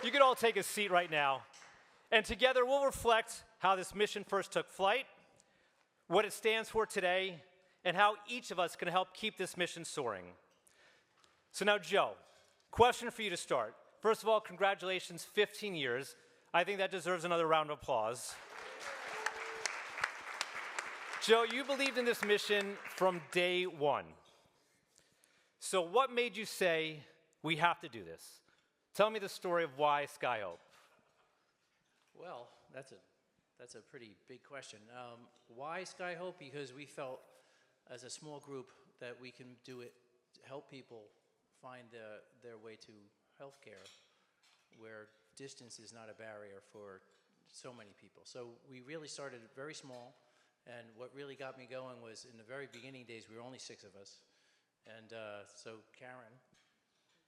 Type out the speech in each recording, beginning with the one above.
You can all take a seat right now. And together we'll reflect how this mission first took flight, what it stands for today, and how each of us can help keep this mission soaring. So now, Joe, question for you to start. First of all, congratulations, 15 years. I think that deserves another round of applause. Joe, you believed in this mission from day one. So what made you say, we have to do this? Tell me the story of why SkyHope. Well, that's a pretty big question. Why SkyHope? Because we felt, as a small group, that we can do it to help people find their way to healthcare, where distance is not a barrier for so many people. So we really started very small, and what really got me going was in the very beginning days, we were only 6 of us, and so Karen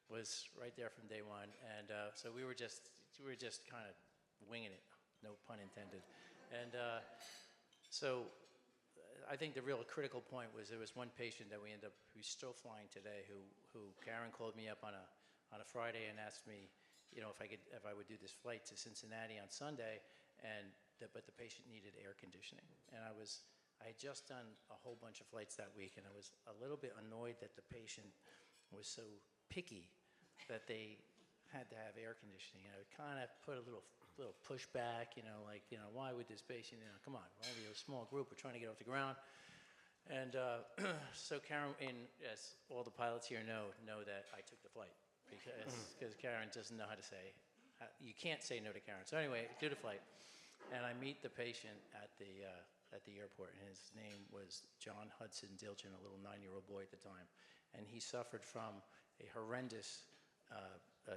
was right there from day one, and so we were just kind of winging it, no pun intended, and so I think the real critical point was there was one patient that who's still flying today, who Karen called me up on a Friday and asked me, you know, if I would do this flight to Cincinnati on Sunday, but the patient needed air conditioning, and I had just done a whole bunch of flights that week, and I was a little bit annoyed that the patient was so picky that they had to have air conditioning. And I would kind of put a little pushback, why would this patient, come on, we're only a small group, we're trying to get off the ground. And so Karen, as all the pilots here know that I took the flight, because Karen doesn't know how to say, you can't say no to Karen. So anyway, do the flight. And I meet the patient at the airport, and his name was John Hudson Dilgen, a little 9-year-old boy at the time. And he suffered from a horrendous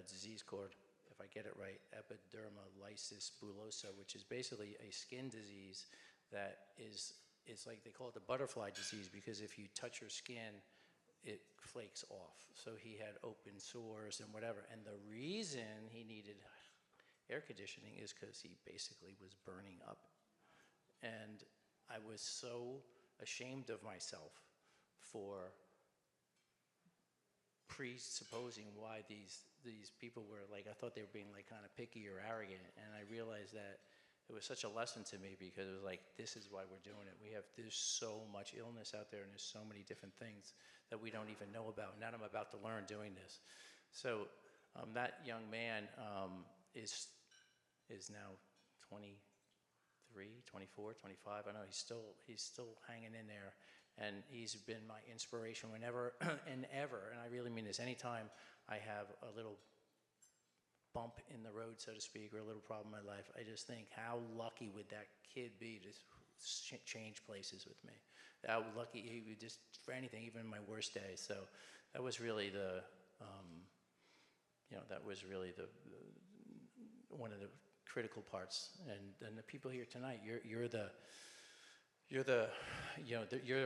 disease called, if I get it right, epidermolysis bullosa, which is basically a skin disease that it's like they call it the butterfly disease, because if you touch your skin, it flakes off. So he had open sores and whatever. And the reason he needed air conditioning is because he basically was burning up. And I was so ashamed of myself for presupposing why these people were like, I thought they were being like kind of picky or arrogant, and I realized that it was such a lesson to me, because it was like, this is why we're doing it. There's so much illness out there, and there's so many different things that we don't even know about, and that I'm about to learn doing this. So that young man is now 23, 24, 25. I know he's still hanging in there. And he's been my inspiration whenever and ever, and I really mean this, anytime I have a little bump in the road, so to speak, or a little problem in my life, I just think, how lucky would that kid be to change places with me? How lucky he would, just for anything, even my worst day. So that was really one of the critical parts. And the people here tonight, you're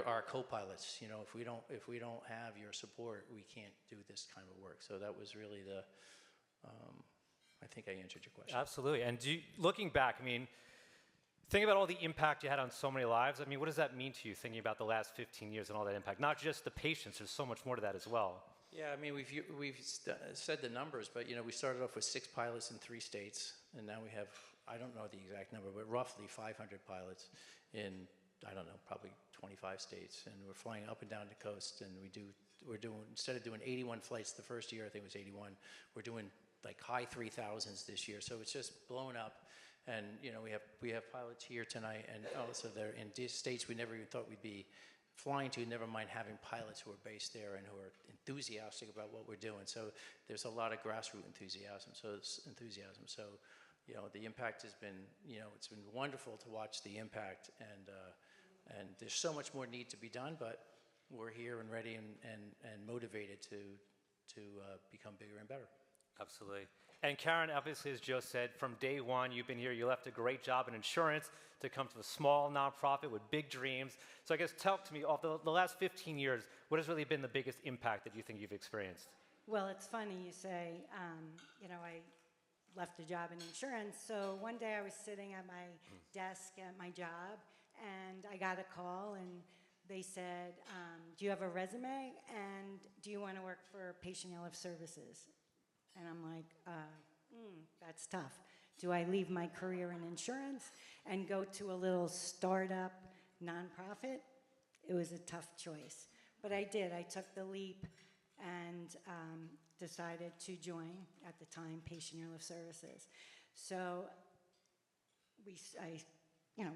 our co-pilots. If we don't have your support, we can't do this kind of work. So that was really I think I answered your question. Absolutely. And looking back, think about all the impact you had on so many lives. What does that mean to you, thinking about the last 15 years and all that impact? Not just the patients, there's so much more to that as well. Yeah, we've said the numbers, but we started off with 6 pilots in 3 states, and now we have, I don't know the exact number, but roughly 500 pilots in, I don't know, probably 25 states, and we're flying up and down the coast, and we're doing, instead of doing 81 flights the first year, I think it was 81, we're doing like high 3,000s this year, so it's just blown up. And we have pilots here tonight, and also they're in states we never even thought we'd be flying to, never mind having pilots who are based there and who are enthusiastic about what we're doing. So there's a lot of grassroots enthusiasm. So the impact has been, it's been wonderful to watch the impact, and there's so much more need to be done, but we're here and ready and motivated to become bigger and better. Absolutely. And Karen, obviously, as Joe said, from day one, you've been here. You left a great job in insurance to come to a small nonprofit with big dreams. So I guess talk to me, of the last 15 years, what has really been the biggest impact that you think you've experienced? Well, it's funny you say, I left a job in insurance. So one day I was sitting at my desk at my job, and I got a call, and they said, do you have a resume, and do you want to work for Patient Yellow Services? And I'm like, that that's tough. Do I leave my career in insurance and go to a little startup nonprofit? It was a tough choice. But I did. I took the leap and decided to join, at the time, Patient Airlift Services. So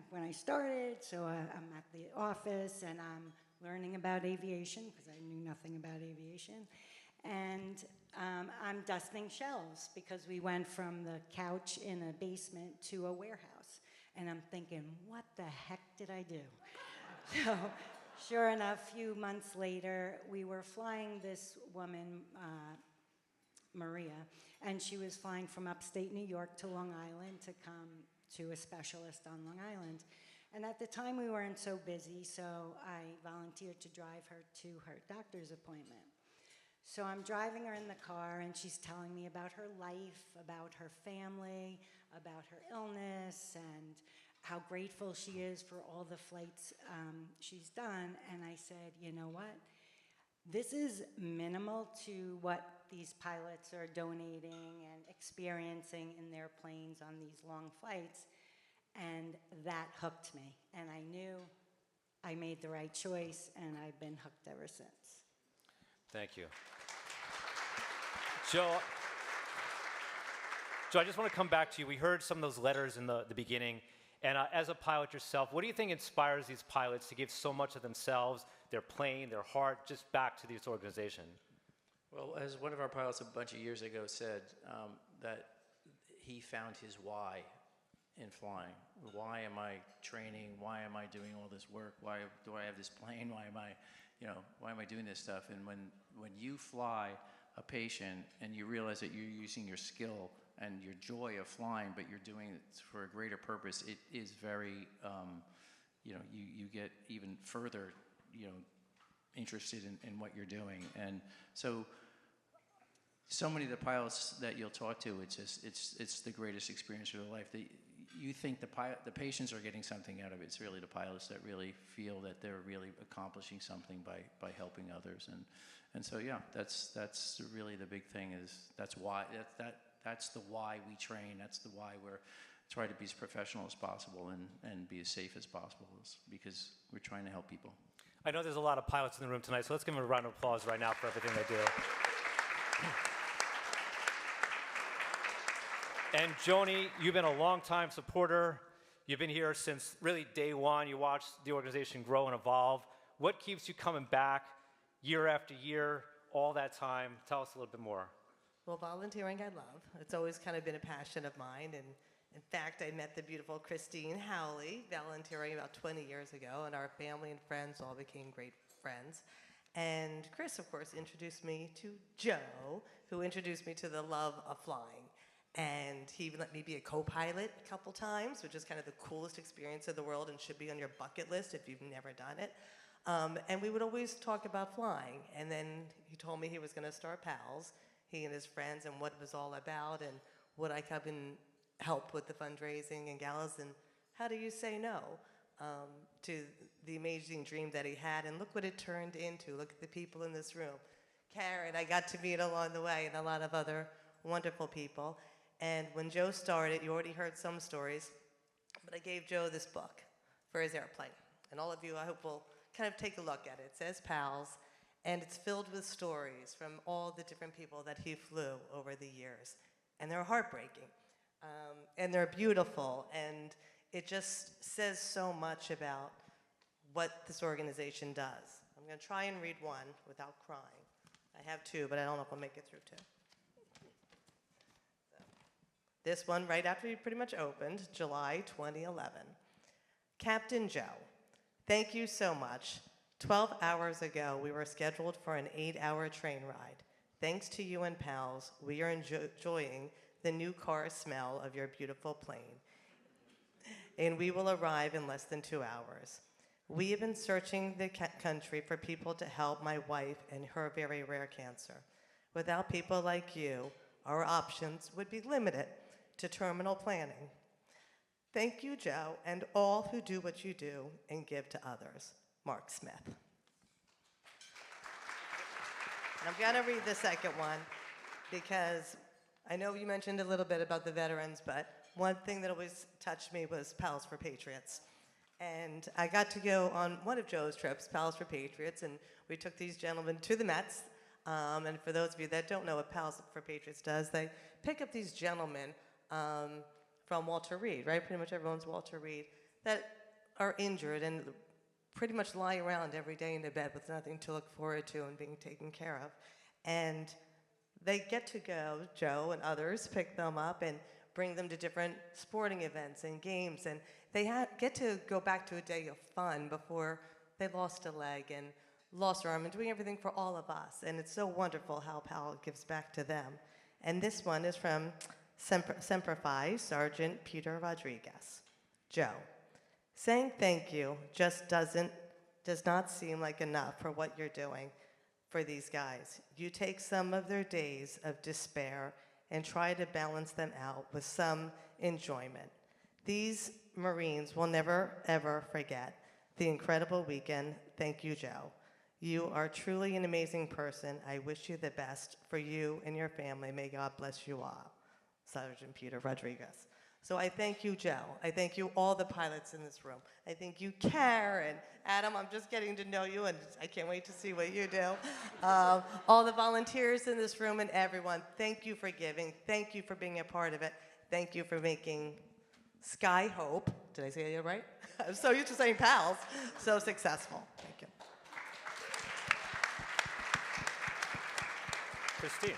when I started, I'm at the office and I'm learning about aviation because I knew nothing about aviation. And I'm dusting shelves because we went from the couch in a basement to a warehouse. And I'm thinking, what the heck did I do? So, sure enough, a few months later, we were flying this woman, Maria, and she was flying from upstate New York to Long Island to come to a specialist on Long Island. And at the time, we weren't so busy, so I volunteered to drive her to her doctor's appointment. So I'm driving her in the car, and she's telling me about her life, about her family, about her illness, and how grateful she is for all the flights she's done. And I said, you know what? This is minimal to what these pilots are donating and experiencing in their planes on these long flights. And that hooked me. And I knew I made the right choice, and I've been hooked ever since. Thank you. Joe, I just want to come back to you. We heard some of those letters in the beginning. And as a pilot yourself, what do you think inspires these pilots to give so much of themselves, their plane, their heart, just back to this organization? Well, as one of our pilots a bunch of years ago said, that he found his why in flying. Why am I training? Why am I doing all this work? Why do I have this plane? Why am I doing this stuff? And when you fly a patient and you realize that you're using your skill and your joy of flying, but you're doing it for a greater purpose, it is very, you get even further, interested in what you're doing. And so many of the pilots that you'll talk to, it's the greatest experience of their life. You think the patients are getting something out of it. It's really the pilots that really feel that they're really accomplishing something by helping others. And so yeah, that's really the big thing. That's the why we train. That's the why we're trying to be as professional as possible and be as safe as possible, because we're trying to help people. I know there's a lot of pilots in the room tonight, so let's give them a round of applause right now for everything they do. And Joni, you've been a longtime supporter. You've been here since really day one. You watched the organization grow and evolve. What keeps you coming back year after year, all that time? Tell us a little bit more. Well, volunteering I love. It's always kind of been a passion of mine. And in fact, I met the beautiful Christine Howley volunteering about 20 years ago, and our family and friends all became great friends. And Chris, of course, introduced me to Joe, who introduced me to the love of flying. And he even let me be a co-pilot a couple times, which is kind of the coolest experience in the world and should be on your bucket list if you've never done it. And we would always talk about flying. And then he told me he was going to start PALS, he and his friends, and what it was all about, and would I come and help with the fundraising and galas, and how do you say no to the amazing dream that he had? And look what it turned into. Look at the people in this room. Karen, I got to meet along the way, and a lot of other wonderful people. And when Joe started, you already heard some stories, but I gave Joe this book for his airplane. And all of you, I hope, will kind of take a look at it. It says PALS, and it's filled with stories from all the different people that he flew over the years. And they're heartbreaking, and they're beautiful, and it just says so much about what this organization does. I'm going to try and read one without crying. I have two, but I don't know if I'll make it through two. This one, right after you pretty much opened, July 2011. Captain Joe, thank you so much. 12 hours ago, we were scheduled for an 8-hour train ride. Thanks to you and PALS, we are enjoying the new car smell of your beautiful plane. And we will arrive in less than 2 hours. We have been searching the country for people to help my wife and her very rare cancer. Without people like you, our options would be limited to terminal planning. Thank you, Joe, and all who do what you do and give to others. Mark Smith. And I'm gonna read the second one because I know you mentioned a little bit about the veterans, but one thing that always touched me was Pals for Patriots. And I got to go on one of Joe's trips, Pals for Patriots, and we took these gentlemen to the Mets. And for those of you that don't know what Pals for Patriots does, they pick up these gentlemen from Walter Reed, right? Pretty much everyone's Walter Reed, that are injured and pretty much lie around every day in their bed with nothing to look forward to and being taken care of. And they get to go, Joe and others pick them up and bring them to different sporting events and games. And they get to go back to a day of fun before they lost a leg and lost their arm and doing everything for all of us. And it's so wonderful how PAL gives back to them. And this one is from Semper Fi, Sergeant Peter Rodriguez. Joe, saying thank you just does not seem like enough for what you're doing for these guys. You take some of their days of despair and try to balance them out with some enjoyment. These Marines will never, ever forget the incredible weekend. Thank you, Joe. You are truly an amazing person. I wish you the best for you and your family. May God bless you all. Sergeant Peter Rodriguez. So I thank you, Joe. I thank you, all the pilots in this room. I thank you, Karen. Adam, I'm just getting to know you, and I can't wait to see what you do. All the volunteers in this room and everyone, thank you for giving. Thank you for being a part of it. Thank you for making SkyHope, did I say it right? I'm so used to saying PALS, so successful. Thank you. Christine.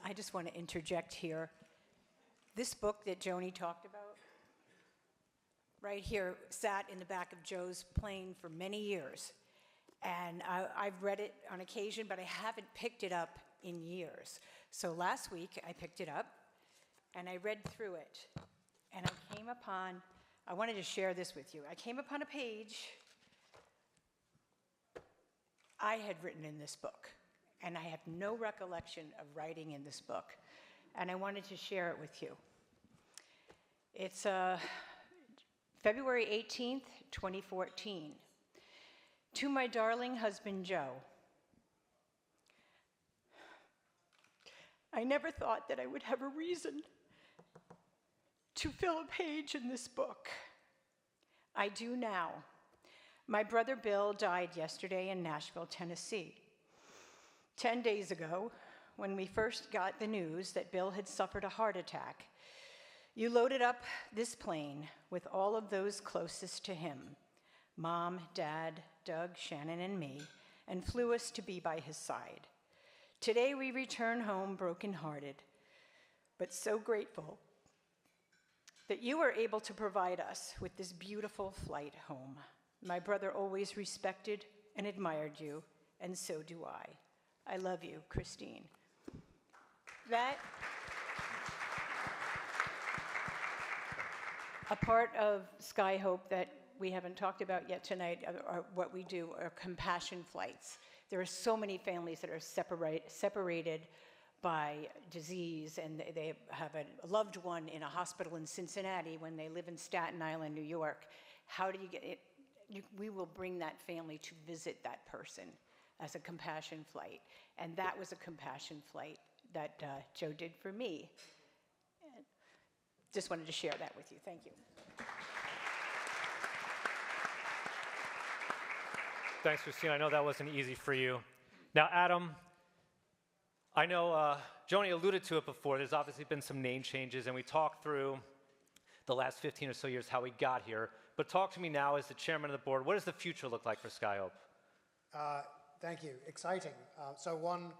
I just want to interject here. This book that Joni talked about, right here, sat in the back of Joe's plane for many years. And I've read it on occasion, but I haven't picked it up in years. So last week, I picked it up, and I read through it. And I came upon, I wanted to share this with you. I came upon a page I had written in this book. And I have no recollection of writing in this book. And I wanted to share it with you. It's February 18th, 2014. To my darling husband, Joe. I never thought that I would have a reason to fill a page in this book. I do now. My brother Bill died yesterday in Nashville, Tennessee. 10 days ago, when we first got the news that Bill had suffered a heart attack, you loaded up this plane with all of those closest to him, Mom, Dad, Doug, Shannon, and me, and flew us to be by his side. Today we return home brokenhearted, but so grateful that you were able to provide us with this beautiful flight home. My brother always respected and admired you, and so do I. I love you, Christine. A part of SkyHope that we haven't talked about yet tonight, are what we do are compassion flights. There are so many families that are separated by disease, and they have a loved one in a hospital in Cincinnati when they live in Staten Island, New York. How do you get it? We will bring that family to visit that person as a compassion flight. And that was a compassion flight that Joe did for me. And just wanted to share that with you. Thank you. Thanks, Christine. I know that wasn't easy for you. Now, Adam, I know Joni alluded to it before. There's obviously been some name changes, and we talked through the last 15 or so years how we got here. But talk to me now as the chairman of the board. What does the future look like for SkyHope? Thank you. Exciting. So one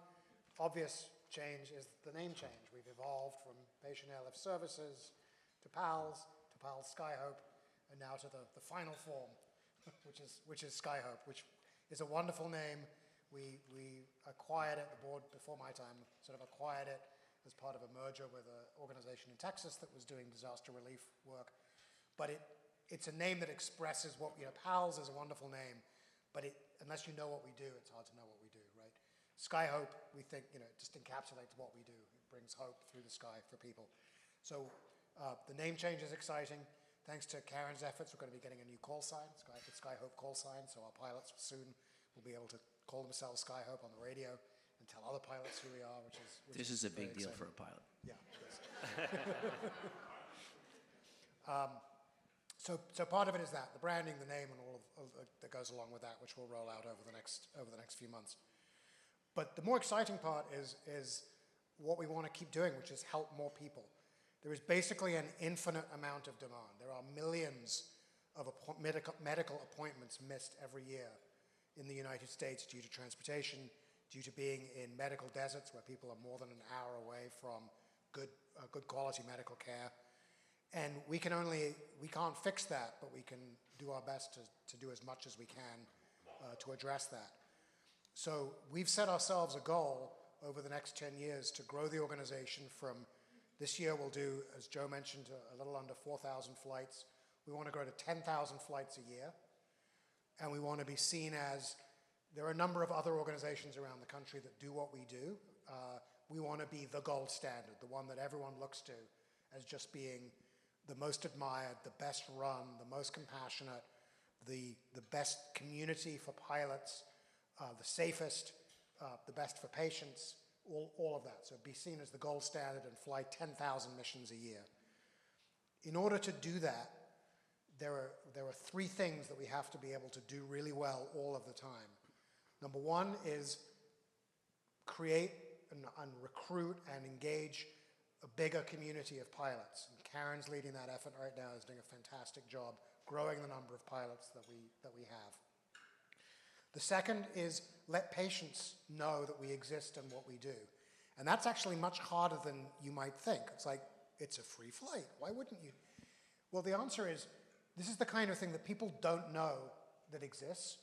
obvious change is the name change. We've evolved from Patient Airlift Services to PALS SkyHope, and now to the final form, which is SkyHope, which is a wonderful name. We acquired it, the board before my time sort of acquired it as part of a merger with an organization in Texas that was doing disaster relief work. But it's a name that expresses what, PALS is a wonderful name, but unless you know what we do, it's hard to know what we do, right? SkyHope, we think, just encapsulates what we do. It brings hope through the sky for people. So the name change is exciting. Thanks to Karen's efforts, we're going to be getting a new call sign, the SkyHope call sign, so our pilots soon will be able to call themselves SkyHope on the radio and tell other pilots who we are, which This is a very big deal exciting. for a pilot. Yeah, it is. So part of it is that, the branding, the name, and all of that goes along with that, which we'll roll out over the next few months. But the more exciting part is what we want to keep doing, which is help more people. There is basically an infinite amount of demand. There are millions of medical appointments missed every year in the United States due to transportation, due to being in medical deserts where people are more than an hour away from good quality medical care. And we can't fix that, but we can do our best to do as much as we can to address that. So we've set ourselves a goal over the next 10 years to grow the organization from, this year we'll do, as Joe mentioned, a little under 4,000 flights. We want to grow to 10,000 flights a year. And we want to be seen as, there are a number of other organizations around the country that do what we do. We want to be the gold standard, the one that everyone looks to as just being the most admired, the best run, the most compassionate, the best community for pilots, the safest, the best for patients, all of that. So be seen as the gold standard and fly 10,000 missions a year. In order to do that, there are three things that we have to be able to do really well all of the time. Number one is create and recruit and engage a bigger community of pilots. And Karen's leading that effort right now, is doing a fantastic job growing the number of pilots that we have. The second is let patients know that we exist and what we do. And that's actually much harder than you might think. It's like, it's a free flight. Why wouldn't you? Well, the answer is, this is the kind of thing that people don't know that exists.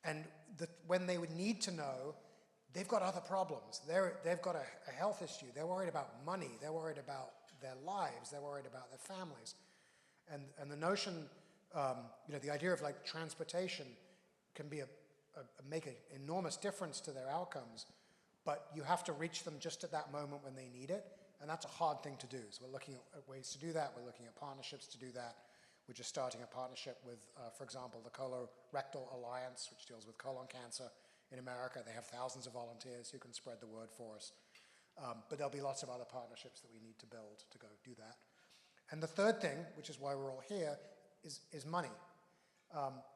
And when they would need to know, they've got other problems. They've got a health issue. They're worried about money. They're worried about their lives. They're worried about their families. And the notion, the idea of like transportation can be make an enormous difference to their outcomes, but you have to reach them just at that moment when they need it, and that's a hard thing to do. So we're looking at ways to do that. We're looking at partnerships to do that. We're just starting a partnership with, for example, the Colorectal Alliance, which deals with colon cancer in America. They have thousands of volunteers who can spread the word for us. But there'll be lots of other partnerships that we need to build to go do that. And the third thing, which is why we're all here, is money.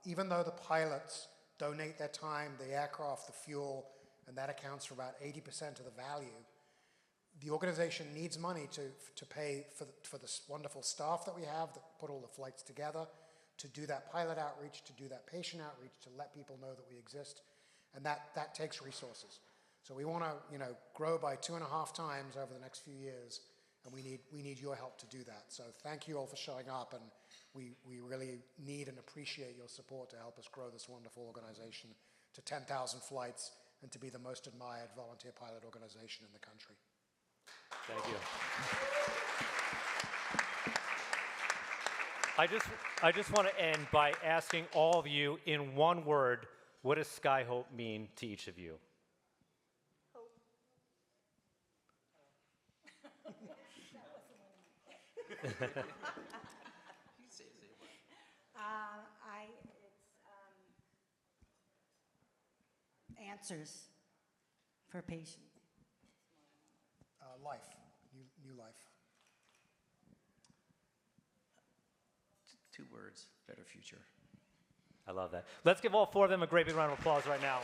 Even though the pilots donate their time, the aircraft, the fuel, and that accounts for about 80% of the value, the organization needs money to pay for the wonderful staff that we have that put all the flights together, to do that pilot outreach, to do that patient outreach, to let people know that we exist. And that takes resources. So we want to grow by 2.5 times over the next few years, and we need your help to do that. So thank you all for showing up, and we really need and appreciate your support to help us grow this wonderful organization to 10,000 flights and to be the most admired volunteer pilot organization in the country. Thank you. I just want to end by asking all of you in one word, what does SkyHope mean to each of you? Answers for patients. Life, new life. 2 words, better future. I love that. Let's give all 4 of them a great big round of applause right now.